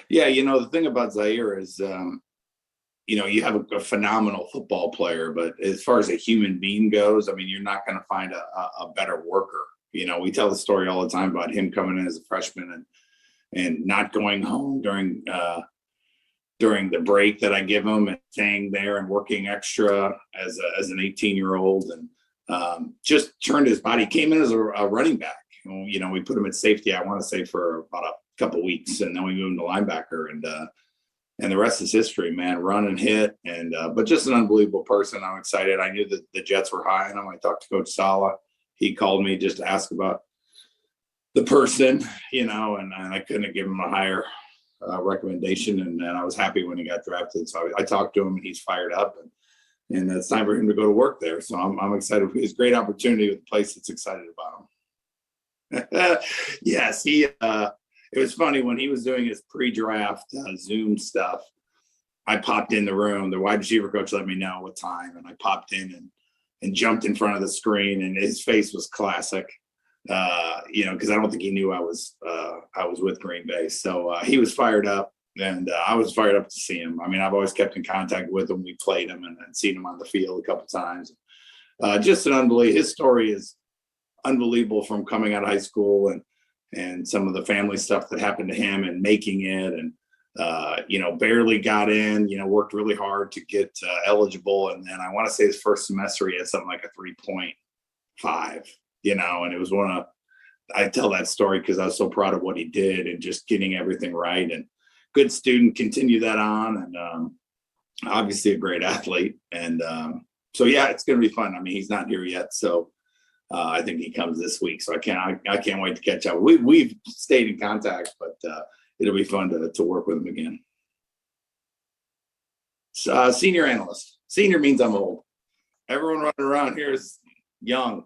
Yeah, the thing about Zaire is, you have a phenomenal football player, but as far as a human being goes, I mean, you're not going to find a better worker. We tell the story all the time about him coming in as a freshman and not going home during the break that I give him and staying there and working extra as an 18-year-old and just turned his body. Came in as a running back. We put him at safety, I want to say, for about a couple of weeks, and then we moved him to linebacker, and the rest is history, man. Run and hit, and but just an unbelievable person. I'm excited. I knew that the Jets were high on him. I talked to Coach Sala. He called me just to ask about the person, and I couldn't give him a higher recommendation, and I was happy when he got drafted. So I talked to him, and he's fired up, and it's time for him to go to work there. So I'm excited. It's a great opportunity with the place that's excited about him. Yes, it was funny when he was doing his pre-draft Zoom stuff. I popped in the room. The wide receiver coach let me know what time, and I popped in and jumped in front of the screen, and his face was classic. Because I don't think he knew I was with Green Bay. So he was fired up, and I was fired up to see him. I mean, I've always kept in contact with him. We played him and seen him on the field a couple times. Just an unbelievable. His story is unbelievable from coming out of high school and some of the family stuff that happened to him and making it, and barely got in. Worked really hard to get eligible, and then I want to say his first semester he had something like a 3.5. And it was I tell that story because I was so proud of what he did and just getting everything right, and good student, continue that on, and obviously a great athlete. And so, yeah, it's going to be fun. I mean, he's not here yet. So I think he comes this week. So I can't wait to catch up. We've stayed in contact, but it'll be fun to work with him again. So, senior analyst. Senior means I'm old. Everyone running around here is young.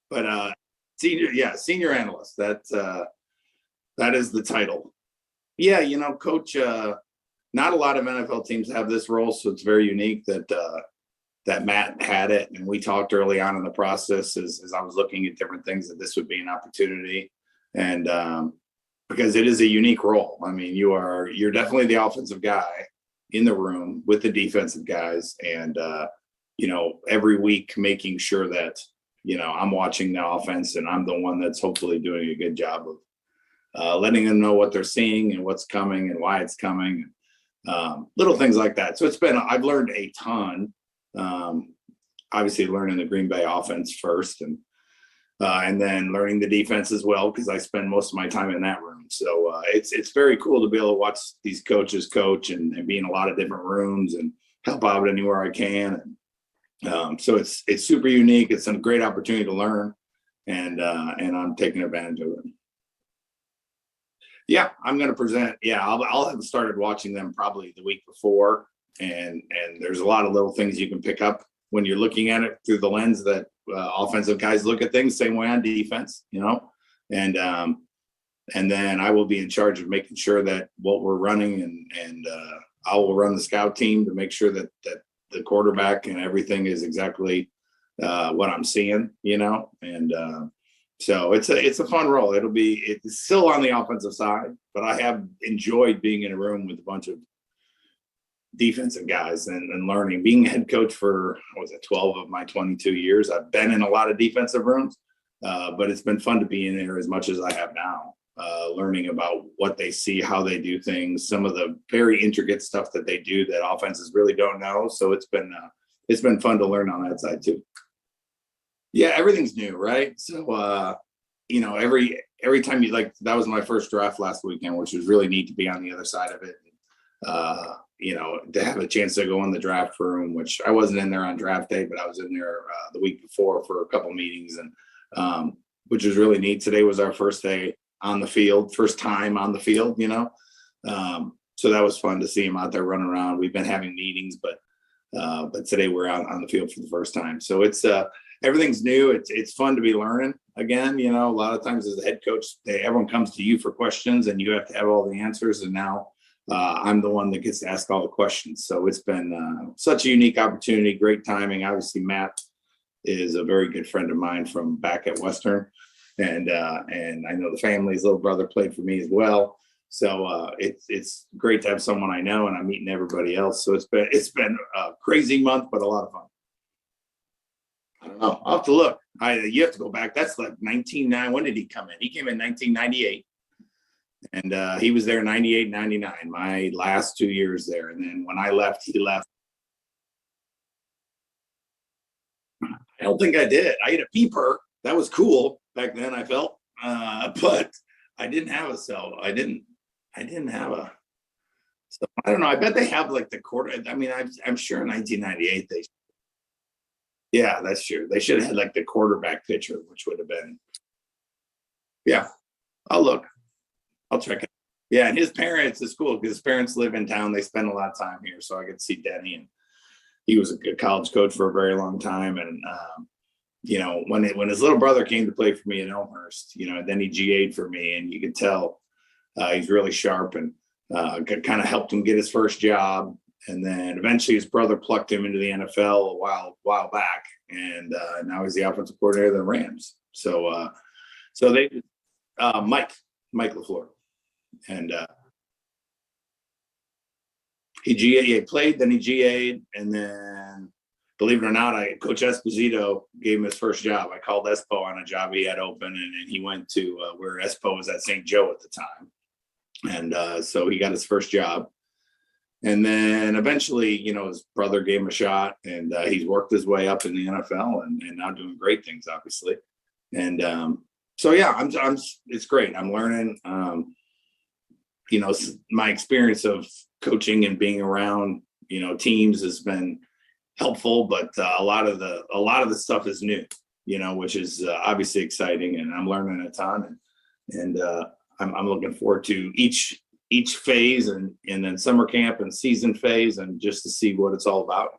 But senior analyst. That is the title. Yeah, coach. Not a lot of NFL teams have this role, so it's very unique that Matt had it. And we talked early on in the process as I was looking at different things that this would be an opportunity, and because it is a unique role. I mean, you're definitely the offensive guy in the room with the defensive guys, and every week making sure that. I'm watching the offense, and I'm the one that's hopefully doing a good job of letting them know what they're seeing and what's coming and why it's coming, little things like that. So I've learned a ton. Obviously, learning the Green Bay offense first, and then learning the defense as well, because I spend most of my time in that room. So it's very cool to be able to watch these coaches coach and be in a lot of different rooms and help out anywhere I can. So it's super unique. It's a great opportunity to learn, and I'm taking advantage of it. Yeah, I'm going to present. Yeah, I'll have started watching them probably the week before, and there's a lot of little things you can pick up when you're looking at it through the lens that offensive guys look at things, same way on defense, and then I will be in charge of making sure that what we're running, and I will run the scout team to make sure that the quarterback and everything is exactly what I'm seeing, and so it's a fun role. It's still on the offensive side, but I have enjoyed being in a room with a bunch of defensive guys and learning. Being head coach for 12 of my 22 years, I've been in a lot of defensive rooms, but it's been fun to be in there as much as I have now. Learning about what they see, how they do things, some of the very intricate stuff that they do that offenses really don't know. So it's been fun to learn on that side too. Yeah, everything's new, right? So every time that was my first draft last weekend, which was really neat to be on the other side of it. To have a chance to go in the draft room, which I wasn't in there on draft day, but I was in there the week before for a couple meetings, and which was really neat. Today was our first day on the field, first time on the field, so that was fun to see him out there running around. We've been having meetings, but today we're out on the field for the first time. So it's everything's new. It's fun to be learning again. A lot of times as a head coach, everyone comes to you for questions, and you have to have all the answers. And now I'm the one that gets to ask all the questions. So it's been such a unique opportunity, great timing. Obviously, Matt is a very good friend of mine from back at Western. And I know the family's little brother played for me as well. So it's great to have someone I know, and I'm meeting everybody else. So it's been a crazy month, but a lot of fun. I don't know. I'll have to look. You have to go back. That's like 1990. When did he come in? He came in 1998, and he was there 98, 99. My last 2 years there, and then when I left, he left. I don't think I did. I ate a peeper. That was cool back then. I felt, but I didn't have a cell. I didn't have a. So I don't know. I bet they have like the quarter. I mean, I'm sure in 1998 they. Yeah, that's true. They should have had like the quarterback pitcher, which would have been. Yeah, I'll look. I'll check it. Yeah, and his parents is cool because his parents live in town. They spend a lot of time here, so I get to see Denny, and he was a college coach for a very long time. And you know, when his little brother came to play for me in Elmhurst, you know, then he GA'd for me, and you could tell he's really sharp, and kind of helped him get his first job. And then eventually his brother plucked him into the NFL a while back, and now he's the offensive coordinator of the Rams. So they Mike LaFleur, and he played, then he GA'd, and then believe it or not, Coach Esposito gave him his first job. I called Espo on a job he had open, and he went to where Espo was at St. Joe at the time, and so he got his first job. And then eventually, you know, his brother gave him a shot, and he's worked his way up in the NFL, and now doing great things, obviously. And so yeah, it's great. I'm learning. You know, my experience of coaching and being around, you know, teams has been helpful, but a lot of the stuff is new, you know, which is obviously exciting, and I'm learning a ton, and I'm looking forward to each phase, and then summer camp and season phase, and just to see what it's all about.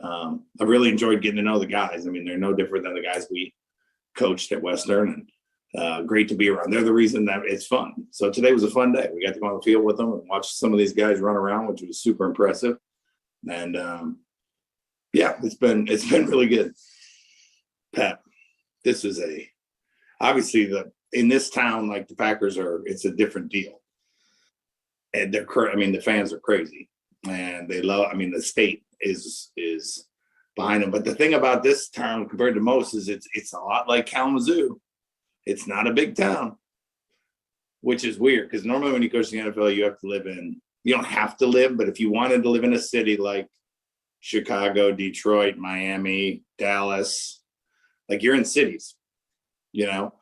I really enjoyed getting to know the guys. I mean, they're no different than the guys we coached at Western, and great to be around. They're the reason that it's fun. So today was a fun day. We got to go on the field with them and watch some of these guys run around, which was super impressive. And yeah, it's been really good. Pat, this is obviously in this town, like the Packers it's a different deal. And the fans are crazy, and they love. I mean, the state is behind them. But the thing about this town compared to most is it's a lot like Kalamazoo. It's not a big town, which is weird because normally when you coach the NFL, you have to live in. You don't have to live, but if you wanted to live in a city like Chicago, Detroit, Miami, Dallas, like you're in cities, you know.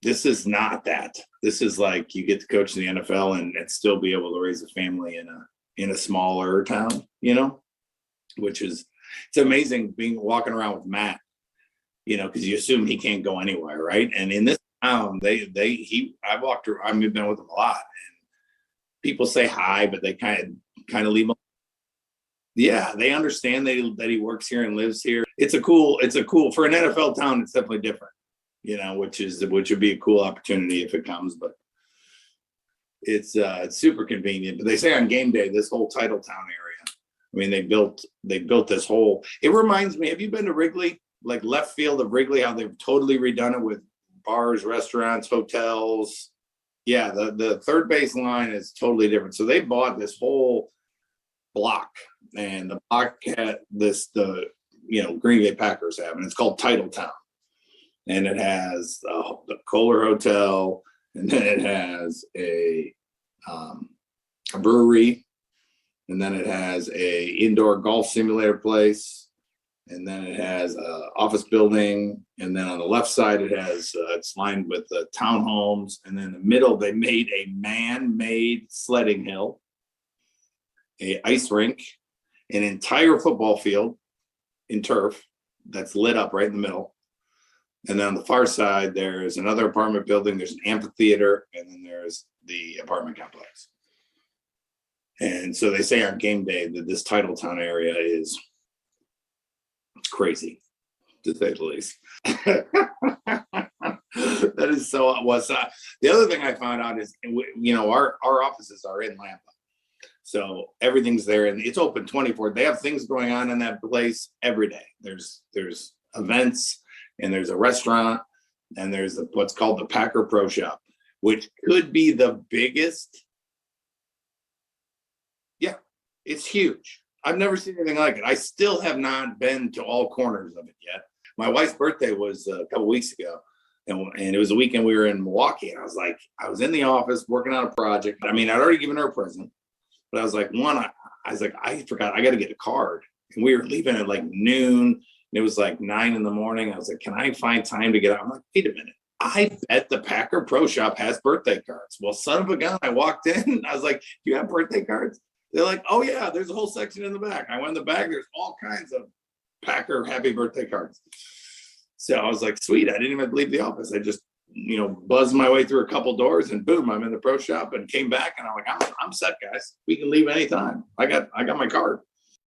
This is not that. This is like you get to coach in the NFL and still be able to raise a family in a smaller town, you know, which is, it's amazing walking around with Matt, you know, because you assume he can't go anywhere, right? And in this town, I've walked around, I've been with him a lot, and people say hi, but they kind of leave him. Yeah, they understand that he works here and lives here. It's a cool for an NFL town. It's definitely different, you know, which would be a cool opportunity if it comes, but it's super convenient. But they say on game day, this whole Titletown area, I mean, they built this whole, it reminds me, have you been to Wrigley, like left field of Wrigley, how they've totally redone it with bars, restaurants, hotels? Yeah, the third base line is totally different. So they bought this whole block, and the block had Green Bay Packers have, and it's called Titletown. And it has the Kohler Hotel, and then it has a brewery, and then it has a indoor golf simulator place, and then it has a office building, and then on the left side it has it's lined with townhomes, and then in the middle they made a man-made sledding hill, a ice rink, an entire football field in turf that's lit up right in the middle. And then on the far side, there's another apartment building, there's an amphitheater, and then there's the apartment complex. And so they say on game day that this Titletown area is crazy, to say the least. That is so what's the other thing I found out is, you know, our offices are in Lampa. So everything's there, and it's open 24. They have things going on in that place every day. There's events, and there's a restaurant, and there's what's called the Packer Pro Shop, which could be the biggest. Yeah, it's huge. I've never seen anything like it. I still have not been to all corners of it yet. My wife's birthday was a couple weeks ago, and it was a weekend we were in Milwaukee, and I was in the office working on a project. I mean, I'd already given her a present, but I was like, I forgot, I got to get a card. And we were leaving at like noon, and it was like 9 in the morning. I was like, can I find time to get out? I'm like, wait a minute. I bet the Packer Pro Shop has birthday cards. Well, son of a gun, I walked in. I was like, do you have birthday cards? They're like, oh yeah, there's a whole section in the back. I went in the back, there's all kinds of Packer happy birthday cards. So I was like, sweet, I didn't even leave the office. I just, buzzed my way through a couple doors and boom, I'm in the pro shop, and came back and I'm like, I'm set, guys. We can leave anytime. I got my card.